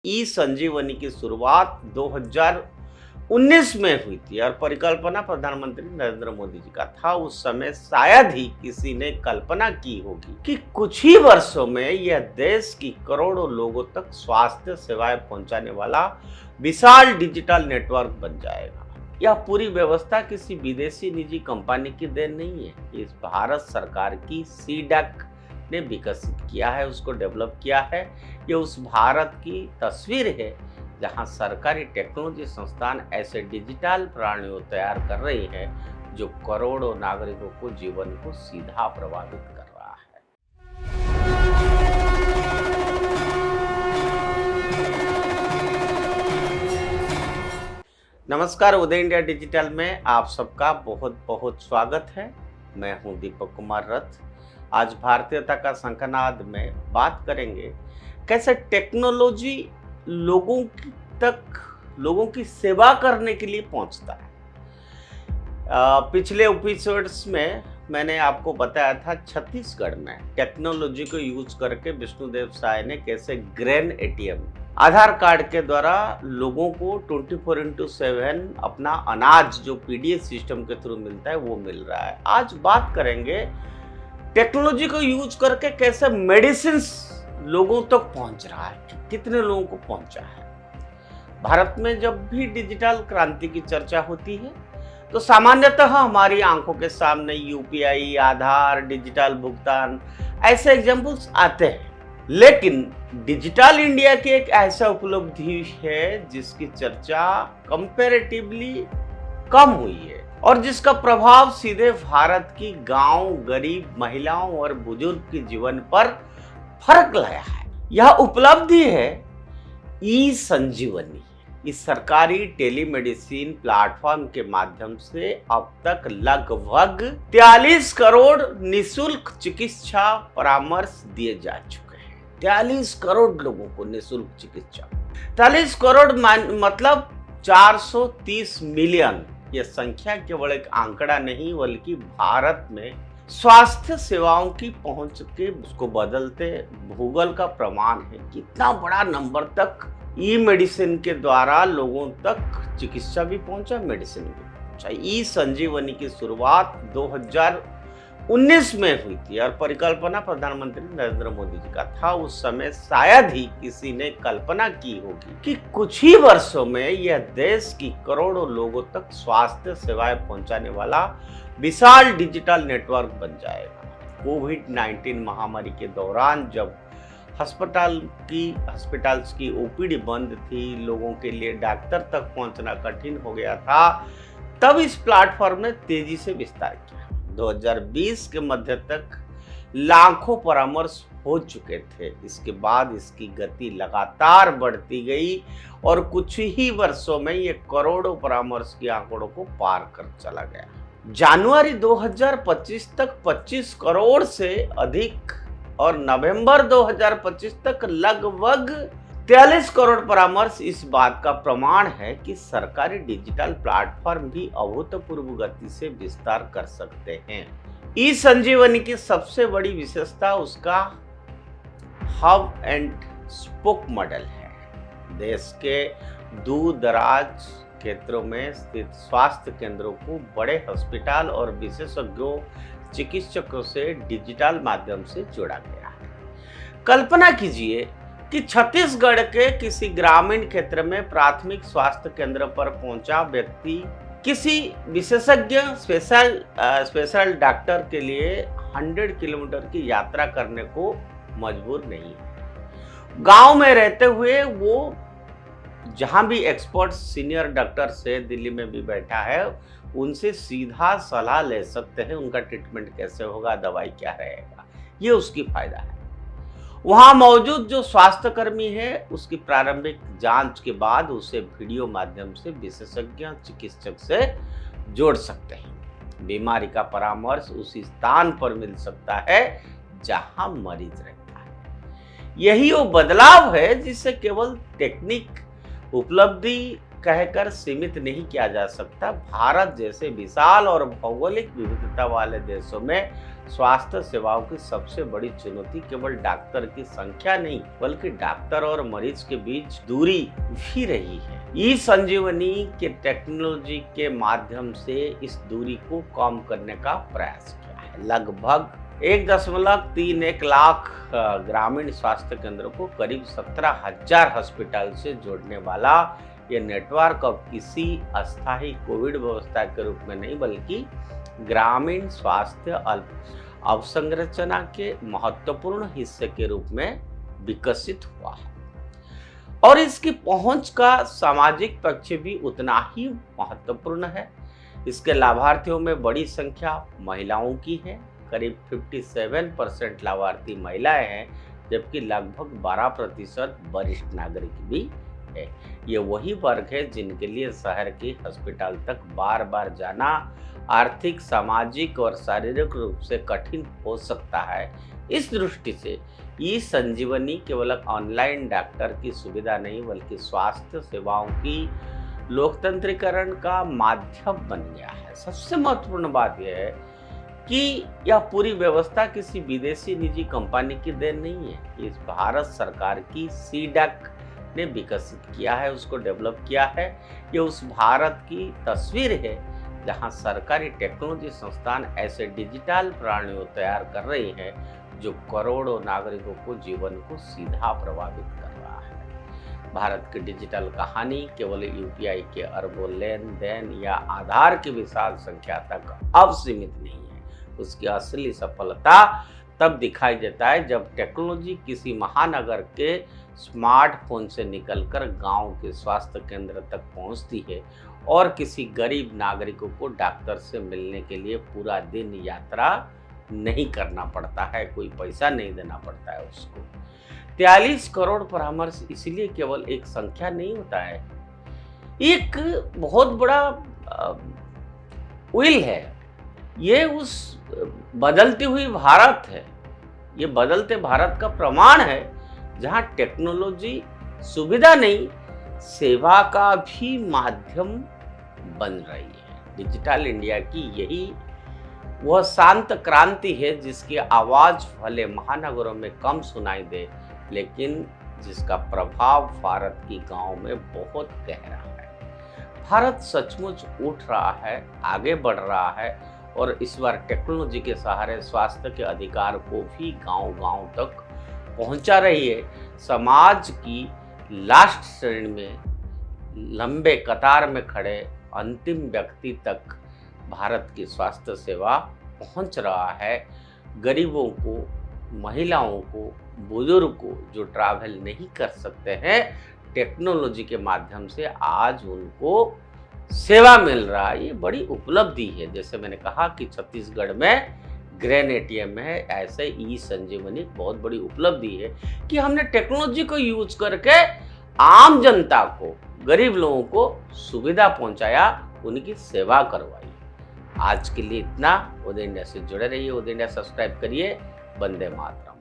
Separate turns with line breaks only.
ई संजीवनी की शुरुआत 2019 में हुई थी और परिकल्पना प्रधानमंत्री नरेंद्र मोदी जी का था। उस समय शायद ही किसी ने कल्पना की होगी कि कुछ ही वर्षों में यह देश की करोड़ों लोगों तक स्वास्थ्य सेवाएं पहुंचाने वाला विशाल डिजिटल नेटवर्क बन जाएगा। यह पूरी व्यवस्था किसी विदेशी निजी कंपनी की देन नहीं है। इस भारत सरकार की सीडैक ने विकसित किया है, उसको डेवलप किया है। ये उस भारत की तस्वीर है जहां सरकारी टेक्नोलॉजी संस्थान ऐसे डिजिटल प्रणालियों तैयार कर रही है जो करोड़ों नागरिकों को जीवन को सीधा प्रभावित कर रहा है। नमस्कार, उदय इंडिया डिजिटल में आप सबका बहुत बहुत स्वागत है। मैं हूं दीपक कुमार रथ। आज भारतीयता का शंखनाद में बात करेंगे कैसे टेक्नोलॉजी लोगों की सेवा करने के लिए पहुंचता है। पिछले एपिसोड्स में मैंने आपको बताया था छत्तीसगढ़ में टेक्नोलॉजी को यूज करके विष्णुदेव साय ने कैसे ग्रेन एटीएम आधार कार्ड के द्वारा लोगों को 24/7 अपना अनाज जो पीडीएस सिस्टम के थ्रू मिलता है वो मिल रहा है। आज बात करेंगे टेक्नोलॉजी को यूज करके कैसे मेडिसिन लोगों तक पहुंच रहा है, कितने लोगों को पहुंचा है। भारत में जब भी डिजिटल क्रांति की चर्चा होती है तो सामान्यतः हमारी आंखों के सामने यूपीआई, आधार, डिजिटल भुगतान ऐसे एग्जाम्पल्स आते हैं। लेकिन डिजिटल इंडिया की एक ऐसा उपलब्धि है जिसकी चर्चा कंपैरेटिवली कम हुई है और जिसका प्रभाव सीधे भारत की गांव, गरीब महिलाओं और बुजुर्ग के जीवन पर फर्क लाया है। यह उपलब्धि है ई संजीवनी। इस सरकारी टेलीमेडिसिन प्लेटफॉर्म के माध्यम से अब तक लगभग 43 करोड़ निशुल्क चिकित्सा परामर्श दिए जा चुके हैं। 43 करोड़ लोगों को निशुल्क चिकित्सा। 43 करोड़ मतलब 430 मिलियन। यह संख्या केवल एक आंकड़ा नहीं बल्कि भारत में स्वास्थ्य सेवाओं की पहुंच के उसको बदलते भूगोल का प्रमाण है। कितना बड़ा नंबर तक ई मेडिसिन के द्वारा लोगों तक चिकित्सा भी पहुंचा, मेडिसिन भी पहुंचा। ई संजीवनी की शुरुआत 2019 में हुई थी और परिकल्पना प्रधानमंत्री नरेंद्र मोदी जी का था। उस समय शायद ही किसी ने कल्पना की होगी कि कुछ ही वर्षों में यह देश की करोड़ों लोगों तक स्वास्थ्य सेवाएं पहुंचाने वाला विशाल डिजिटल नेटवर्क बन जाएगा। कोविड-19 महामारी के दौरान जब हॉस्पिटल्स की ओपीडी बंद थी, लोगों के लिए डॉक्टर तक पहुंचना कठिन हो गया था, तब इस प्लेटफॉर्म ने तेजी से विस्तार किया। 2020 के मध्य तक लाखों परामर्श हो चुके थे। इसके बाद इसकी गति लगातार बढ़ती गई और कुछ ही वर्षों में ये करोड़ों परामर्श के आंकड़ों को पार कर चला गया। जनवरी 2025 तक 25 करोड़ से अधिक और नवंबर 2025 तक लगभग 43 करोड़ परामर्श इस बात का प्रमाण है कि सरकारी डिजिटल प्लेटफॉर्म भी अभूतपूर्व गति से विस्तार कर सकते हैं। ई संजीवनी की सबसे बड़ी विशेषता उसका हब एंड स्पोक मॉडल है। देश के दूर दराज क्षेत्रों में स्थित स्वास्थ्य केंद्रों को बड़े अस्पताल और विशेषज्ञों चिकित्सकों से डिजिटल माध्यम से जोड़ा गया है। कल्पना कीजिए कि छत्तीसगढ़ के किसी ग्रामीण क्षेत्र में प्राथमिक स्वास्थ्य केंद्र पर पहुंचा व्यक्ति किसी विशेषज्ञ स्पेशल डॉक्टर के लिए 100 किलोमीटर की यात्रा करने को मजबूर नहीं है। गांव में रहते हुए वो जहां भी एक्सपर्ट सीनियर डॉक्टर से दिल्ली में भी बैठा है उनसे सीधा सलाह ले सकते हैं। उनका ट्रीटमेंट कैसे होगा, दवाई क्या रहेगा, ये उसकी फायदा है। वहां मौजूद जो स्वास्थ्य कर्मी है उसकी प्रारंभिक जांच के बाद उसे वीडियो माध्यम से विशेषज्ञ चिकित्सक से जोड़ सकते हैं। बीमारी का परामर्श उसी स्थान पर मिल सकता है जहां मरीज रहता है। यही वो बदलाव है जिससे केवल टेक्निक उपलब्धि कहकर सीमित नहीं किया जा सकता। भारत जैसे विशाल और भौगोलिक विविधता वाले देशों में स्वास्थ्य सेवाओं की सबसे बड़ी चुनौती केवल डॉक्टर की संख्या नहीं, बल्कि डॉक्टर और मरीज के बीच दूरी भी रही है। ई संजीवनी के टेक्नोलॉजी के माध्यम से इस दूरी को कम करने का प्रयास किया है। लगभग 1.31 लाख ग्रामीण स्वास्थ्य केंद्रों को करीब 17,000 अस्पताल से जोड़ने वाला ये नेटवर्क अब किसी अस्थायी कोविड व्यवस्था के रूप में नहीं, बल्कि ग्रामीण स्वास्थ्य अवसंरचना के महत्वपूर्ण हिस्से के रूप में विकसित हुआ है। और इसकी पहुंच का सामाजिक पक्ष भी उतना ही महत्वपूर्ण है। इसके लाभार्थियों में बड़ी संख्या महिलाओं की है। करीब 57% लाभार्थी महिलाएं हैं, जबकि लगभग 12% वरिष्ठ नागरिक भी है। ये वही वर्ग है जिनके लिए शहर के अस्पताल तक बार बार जाना आर्थिक, सामाजिक और शारीरिक रूप से कठिन हो सकता है। इस दृष्टि से ई संजीवनी केवल ऑनलाइन डॉक्टर की सुविधा नहीं, बल्कि स्वास्थ्य सेवाओं की लोकतंत्रीकरण का माध्यम बन गया है। सबसे महत्वपूर्ण बात यह है कि यह पूरी व्यवस्था किसी विदेशी निजी कंपनी की देन नहीं है। इस भारत सरकार की सीडैक ने विकसित किया है, उसको डेवलप किया है। ये उस भारत की तस्वीर है जहां सरकारी टेक्नोलॉजी संस्थान ऐसे डिजिटल प्रणालियों तैयार कर रही हैं जो करोड़ों नागरिकों को जीवन को सीधा प्रभावित कर रहा है। भारत की डिजिटल कहानी केवल यूपीआई के अरबों लेन देन या आधार की विशाल संख्या तक अब सीमित नहीं है। उसकी असली सफलता तब दिखाई देता है जब टेक्नोलॉजी किसी महानगर के स्मार्टफोन से निकलकर गांव के स्वास्थ्य केंद्र तक पहुंचती है और किसी गरीब नागरिकों को डॉक्टर से मिलने के लिए पूरा दिन यात्रा नहीं करना पड़ता है, कोई पैसा नहीं देना पड़ता है उसको। 43 करोड़ परामर्श इसलिए केवल एक संख्या नहीं होता है, एक बहुत बड़ा व्हील है। ये उस बदलती हुई भारत है, ये बदलते भारत का प्रमाण है जहां टेक्नोलॉजी सुविधा नहीं, सेवा का भी माध्यम बन रही है। डिजिटल इंडिया की यही वह शांत क्रांति है जिसकी आवाज भले महानगरों में कम सुनाई दे, लेकिन जिसका प्रभाव भारत की गांव में बहुत गहरा है। भारत सचमुच उठ रहा है, आगे बढ़ रहा है और इस बार टेक्नोलॉजी के सहारे स्वास्थ्य के अधिकार को भी गांव-गांव तक पहुंचा रही है। समाज की लास्ट श्रेणी में लंबे कतार में खड़े अंतिम व्यक्ति तक भारत की स्वास्थ्य सेवा पहुंच रहा है। गरीबों को, महिलाओं को, बुजुर्ग को जो ट्रैवल नहीं कर सकते हैं, टेक्नोलॉजी के माध्यम से आज उनको सेवा मिल रहा है। ये बड़ी उपलब्धि है। जैसे मैंने कहा कि छत्तीसगढ़ में ग्रेन एटीएम है, ऐसे ई संजीवनी बहुत बड़ी उपलब्धि है कि हमने टेक्नोलॉजी को यूज करके आम जनता को, गरीब लोगों को सुविधा पहुंचाया, उनकी सेवा करवाई। आज के लिए इतना। उदय इंडिया से जुड़े रहिए, उदय इंडिया सब्सक्राइब करिए। वंदे मातरम।